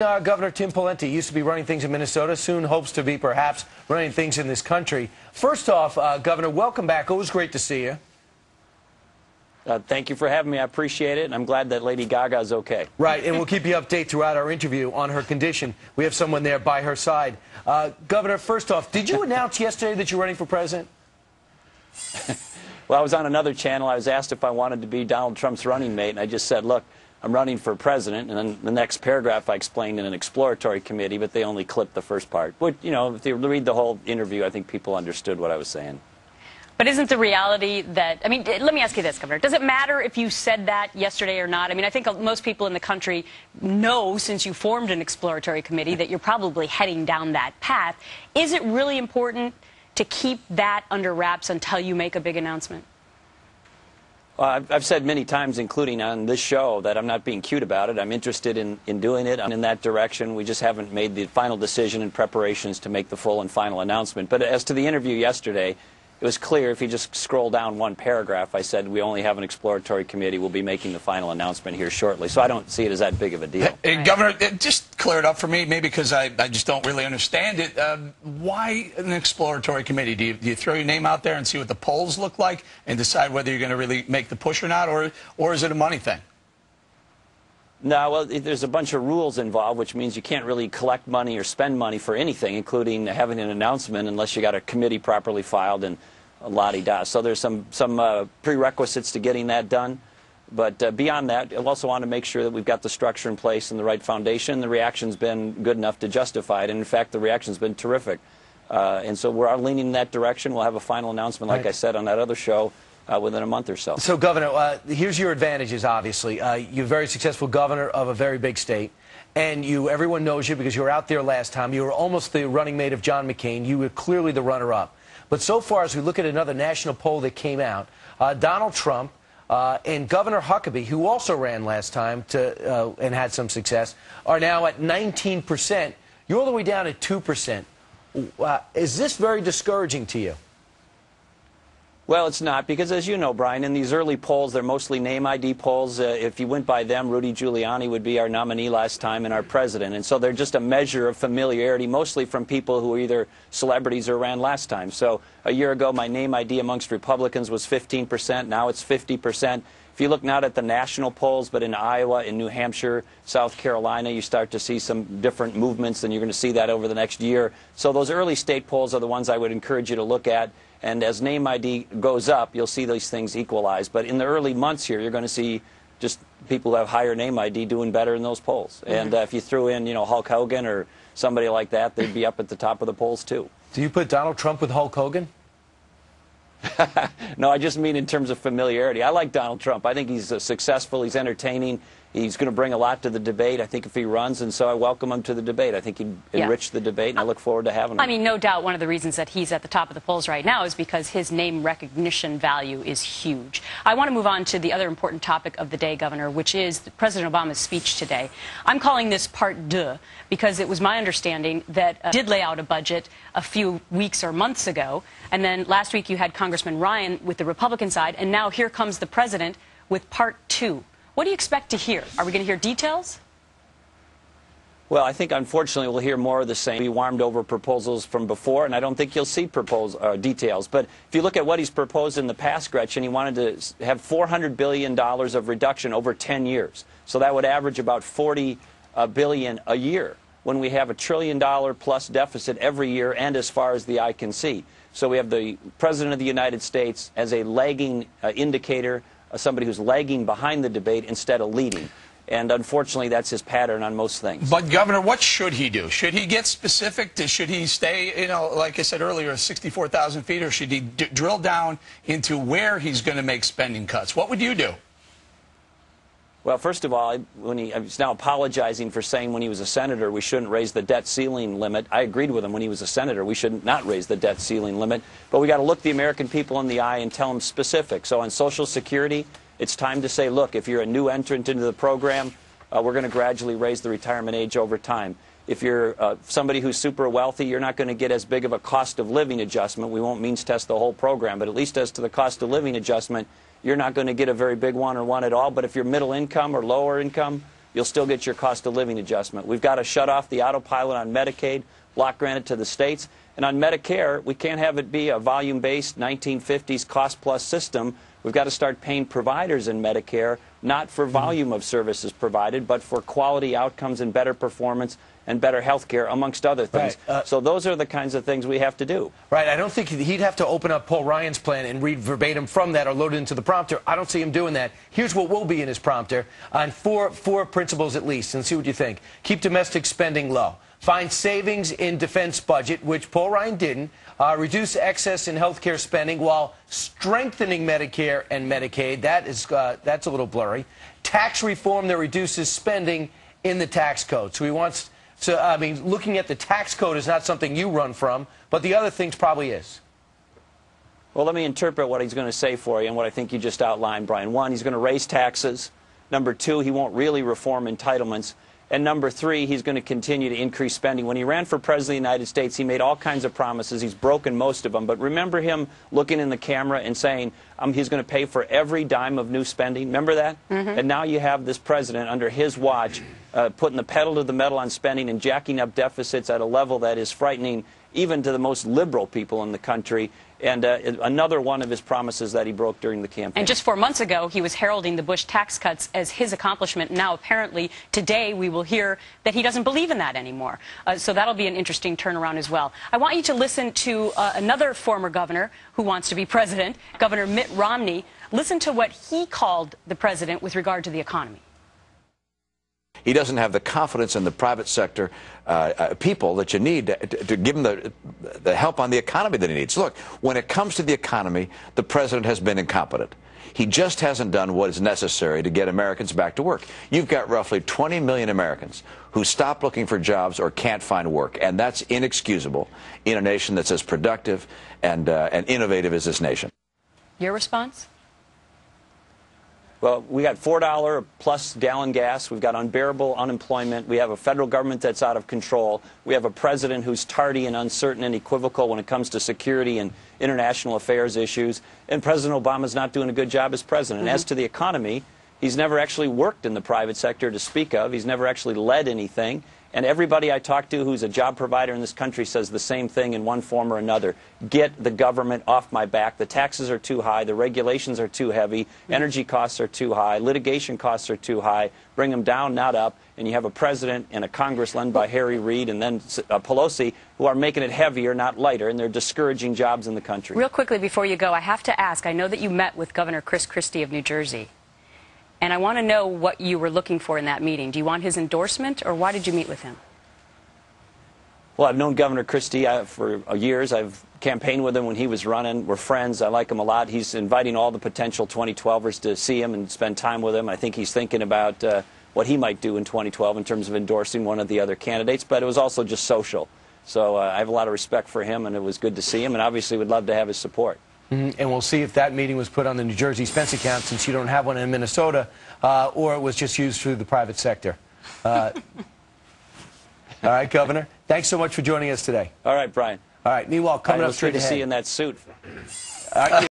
Governor Tim Pawlenty used to be running things in Minnesota, soon hopes to be perhaps running things in this country. First off, Governor, welcome back. Always great to see you. Thank you for having me. I appreciate it, and I'm glad that Lady Gaga is okay. Right, and we'll keep you updated throughout our interview on her condition. We have someone there by her side. Governor, first off, did you announce yesterday that you're running for president? Well, I was on another channel. I was asked if I wanted to be Donald Trump's running mate, and I just said, look, I'm running for president, and then the next paragraph I explained in an exploratory committee, but they only clipped the first part. But, you know, if you read the whole interview, I think people understood what I was saying. But isn't the reality that, I mean, let me ask you this, Governor. Does it matter if you said that yesterday or not? I mean, I think most people in the country know, since you formed an exploratory committee, that you're probably heading down that path. Is it really important to keep that under wraps until you make a big announcement? Well, I've said many times, including on this show, that I'm not being cute about it. I'm interested in doing it. I'm in that direction. We just haven't made the final decision and preparations to make the full and final announcement. But as to the interview yesterday, it was clear. If you just scroll down one paragraph, I said we only have an exploratory committee. We'll be making the final announcement here shortly. So I don't see it as that big of a deal. Hey, Governor, just clear it up for me, maybe because I just don't really understand it. Why an exploratory committee? Do you throw your name out there and see what the polls look like and decide whether you're going to really make the push or not, or is it a money thing? No, well, there's a bunch of rules involved, which means you can't really collect money or spend money for anything, including having an announcement, unless you got a committee properly filed and la-di-da. So there's some prerequisites to getting that done. But beyond that, I also want to make sure that we've got the structure in place and the right foundation. The reaction's been good enough to justify it. And in fact, the reaction's been terrific. And so we're leaning in that direction. We'll have a final announcement, like I said on that other show, within a month or so. So, Governor, here's your advantages, obviously. You're a very successful governor of a very big state, and everyone knows you because you were out there last time. You were almost the running mate of John McCain. You were clearly the runner-up. But so far, as we look at another national poll that came out, Donald Trump and Governor Huckabee, who also ran last time and had some success, are now at 19%. You're all the way down at 2%. Is this very discouraging to you? Well, it's not, because as you know, Brian, in these early polls, they're mostly name ID polls. If you went by them, Rudy Giuliani would be our nominee last time and our president. And so they're just a measure of familiarity, mostly from people who were either celebrities or ran last time. So a year ago, my name ID amongst Republicans was 15%. Now it's 50%. If you look not at the national polls, but in Iowa, in New Hampshire, South Carolina, you start to see some different movements, and you're going to see that over the next year. So those early state polls are the ones I would encourage you to look at. And as name ID goes up, you'll see these things equalize. But in the early months here, you're going to see just people who have higher name ID doing better in those polls. And if you threw in, you know, Hulk Hogan or somebody like that, they'd be up at the top of the polls, too. Do you put Donald Trump with Hulk Hogan? No, I just mean in terms of familiarity. I like Donald Trump. I think he's successful. He's entertaining. He's going to bring a lot to the debate, I think, if he runs, and so I welcome him to the debate. I think he'd enrich the debate, and I look forward to having him. I mean, no doubt one of the reasons that he's at the top of the polls right now is because his name recognition value is huge. I want to move on to the other important topic of the day, Governor, which is President Obama's speech today. I'm calling this part deux because it was my understanding that did lay out a budget a few weeks or months ago, and then last week you had Congressman Ryan with the Republican side, and now here comes the president with part two. What do you expect to hear? Are we going to hear details? Well, I think, unfortunately, we'll hear more of the same. We warmed over proposals from before, and I don't think you'll see details. But if you look at what he's proposed in the past, Gretchen, he wanted to have $400 billion of reduction over 10 years. So that would average about $40 billion a year when we have $1 trillion plus deficit every year and as far as the eye can see. So we have the President of the United States as a lagging indicator, somebody who's lagging behind the debate instead of leading. And unfortunately, that's his pattern on most things. But, Governor, what should he do? Should he get specific? Should he stay, you know, like I said earlier, 64,000 feet, or should he drill down into where he's going to make spending cuts? What would you do? Well, first of all, he's now apologizing for saying when he was a senator we shouldn't raise the debt ceiling limit. I agreed with him when he was a senator. We should not raise the debt ceiling limit. But we got to look the American people in the eye and tell them specific. So on Social Security, it's time to say, look, if you're a new entrant into the program, we're going to gradually raise the retirement age over time. If you're somebody who's super wealthy, you're not going to get as big of a cost of living adjustment. We won't means test the whole program, but at least as to the cost of living adjustment, you're not going to get a very big one or one at all. But if you're middle income or lower income, you'll still get your cost of living adjustment. We've got to shut off the autopilot on Medicaid, block grant it to the states. And on Medicare, we can't have it be a volume-based 1950s cost-plus system. We've got to start paying providers in Medicare, not for volume of services provided, but for quality outcomes and better performance and better health care, amongst other things. Right. So those are the kinds of things we have to do. Right. I don't think he'd have to open up Paul Ryan's plan and read verbatim from that or load it into the prompter. I don't see him doing that. Here's what will be in his prompter on four principles at least, and see what you think. Keep domestic spending low. Find savings in defense budget, which Paul Ryan didn't. Reduce excess in health care spending while strengthening Medicare and Medicaid. That's a little blurry. Tax reform that reduces spending in the tax code. So he wants... So, I mean, looking at the tax code is not something you run from, but the other things probably is. Well, let me interpret what he's going to say for you and what I think you just outlined, Brian. One, he's going to raise taxes. Number two, he won't really reform entitlements. And number three, he's going to continue to increase spending. When he ran for president of the United States, he made all kinds of promises. He's broken most of them. But remember him looking in the camera and saying he's going to pay for every dime of new spending? Remember that? Mm-hmm. And now you have this president under his watch putting the pedal to the metal on spending and jacking up deficits at a level that is frightening even to the most liberal people in the country. And another one of his promises that he broke during the campaign. And just 4 months ago, he was heralding the Bush tax cuts as his accomplishment. Now, apparently, today we will hear that he doesn't believe in that anymore. So that'll be an interesting turnaround as well. I want you to listen to another former governor who wants to be president, Governor Mitt Romney. Listen to what he called the president with regard to the economy. He doesn't have the confidence in the private sector people that you need to give him the help on the economy that he needs. Look, when it comes to the economy, the president has been incompetent. He just hasn't done what is necessary to get Americans back to work. You've got roughly 20 million Americans who stop looking for jobs or can't find work, and that's inexcusable in a nation that's as productive and innovative as this nation. Your response? Well, we got $4 plus gallon gas. We've got unbearable unemployment. We have a federal government that's out of control. We have a president who's tardy and uncertain and equivocal when it comes to security and international affairs issues. And President Obama's not doing a good job as president. Mm-hmm. As to the economy, he's never actually worked in the private sector to speak of. He's never actually led anything. And everybody I talk to who's a job provider in this country says the same thing in one form or another. Get the government off my back. The taxes are too high. The regulations are too heavy. Energy costs are too high. Litigation costs are too high. Bring them down, not up. And you have a president and a Congress led by Harry Reid and then Pelosi who are making it heavier, not lighter, and they're discouraging jobs in the country. Real quickly before you go, I have to ask, I know that you met with Governor Chris Christie of New Jersey. And I want to know what you were looking for in that meeting. Do you want his endorsement, or why did you meet with him? Well, I've known Governor Christie for years. I've campaigned with him when he was running. We're friends. I like him a lot. He's inviting all the potential 2012ers to see him and spend time with him. I think he's thinking about what he might do in 2012 in terms of endorsing one of the other candidates. But it was also just social. So I have a lot of respect for him, and it was good to see him, and obviously would love to have his support. Mm-hmm. And we'll see if that meeting was put on the New Jersey expense account, since you don't have one in Minnesota, or it was just used through the private sector. All right, Governor. Thanks so much for joining us today. All right, Brian. All right. Meanwhile, coming up straight ahead. To see you in that suit. All right.